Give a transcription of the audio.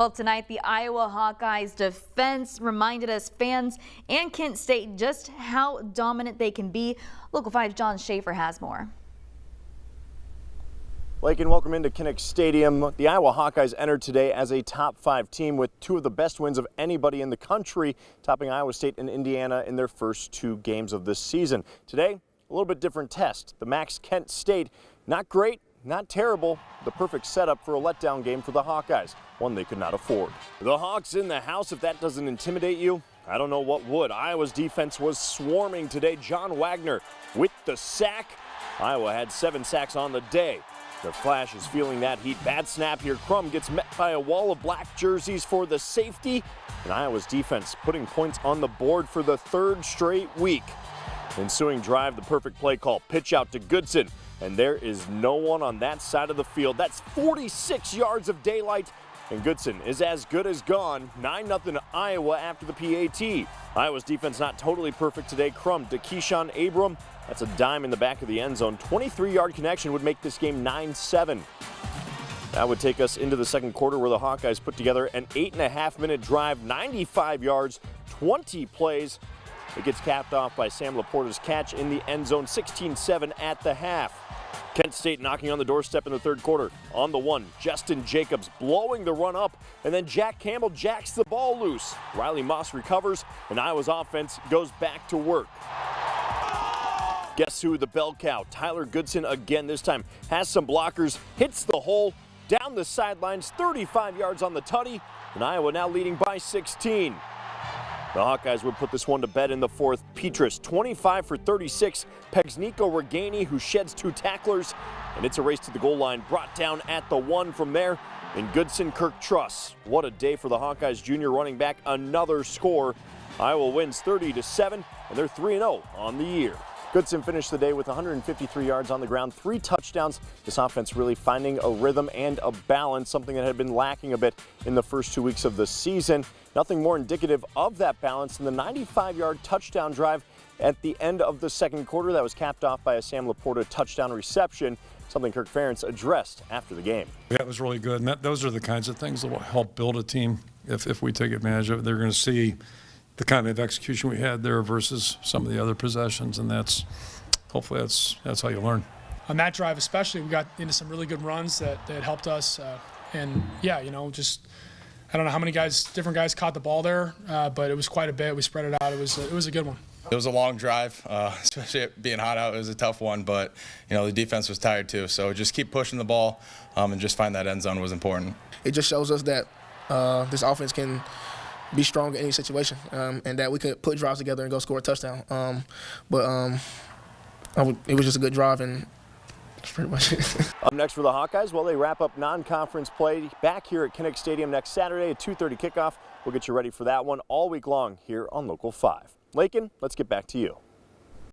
Well, tonight the Iowa Hawkeyes defense reminded us fans and Kent State just how dominant they can be. Local 5's John SCHAEFFER has more. Lakin, welcome into Kinnick Stadium. The Iowa Hawkeyes entered today as a top 5 team with 2 of the best wins of anybody in the country, topping Iowa State and Indiana in their first 2 games of this season. Today, a little bit different test. The Max Kent State, not great, not terrible, the perfect setup for a letdown game for the Hawkeyes, one they could not afford. The Hawks in the house, if that doesn't intimidate you, I don't know what would. Iowa's defense was swarming today. John Wagner with the sack. Iowa had 7 sacks on the day. The Flash is feeling that heat. Bad snap here. Crum gets met by a wall of black jerseys for the safety. And Iowa's defense putting points on the board for the 3rd straight week. Ensuing drive, the perfect play call. Pitch out to Goodson. And there is no one on that side of the field. That's 46 yards of daylight. And Goodson is as good as gone. 9-0 Iowa after the PAT. Iowa's defense not totally perfect today. Crum to Keyshawn Abram. That's a dime in the back of the end zone. 23-yard connection would make this game 9-7. That would take us into the second quarter where the Hawkeyes put together an 8.5-minute drive, 95 yards, 20 plays. It gets capped off by Sam Laporta's catch in the end zone, 16-7 at the half. Kent State knocking on the doorstep in the third quarter. On the one, Justin Jacobs blowing the run up, and then Jack Campbell jacks the ball loose. Riley Moss recovers, and Iowa's offense goes back to work. Guess who? The bell cow, Tyler Goodson again this time. Has some blockers, hits the hole, down the sidelines, 35 yards on the tutty, and Iowa now leading by 16. The Hawkeyes would put this one to bed in the fourth. Petrus, 25 for 36, pegs Nico Reganey, who sheds 2 tacklers, and it's a race to the goal line, brought down at the 1 from there. And Goodson Kirk Truss. What a day for the Hawkeyes junior running back, another score. Iowa wins 30-7, and they're 3-0 on the year. Goodson finished the day with 153 yards on the ground, 3 touchdowns. This offense really finding a rhythm and a balance, something that had been lacking a bit in the first 2 weeks of the season. Nothing more indicative of that balance than the 95-yard touchdown drive at the end of the second quarter that was capped off by a Sam Laporta touchdown reception, something Kirk Ferentz addressed after the game. Yeah, it was really good, and those are the kinds of things that will help build a team if we take advantage of it. They're going to see the kind of execution we had there versus some of the other possessions, and hopefully that's how you learn. On that drive especially, we got into some really good runs that helped us, and yeah, just I don't know how many different guys caught the ball there, but it was quite a bit. We spread it out. It was a good one. It was a long drive, especially being hot out. It was a tough one, but the defense was tired too. So just keep pushing the ball, and just find that end zone was important. It just shows us that this offense can be strong in any situation, and that we could put drives together and go score a touchdown. It was just a good drive, and that's pretty much it. Up next for the Hawkeyes, well, they wrap up non-conference play back here at Kinnick Stadium next Saturday at 2:30 kickoff. We'll get you ready for that one all week long here on Local 5. Lakin, let's get back to you.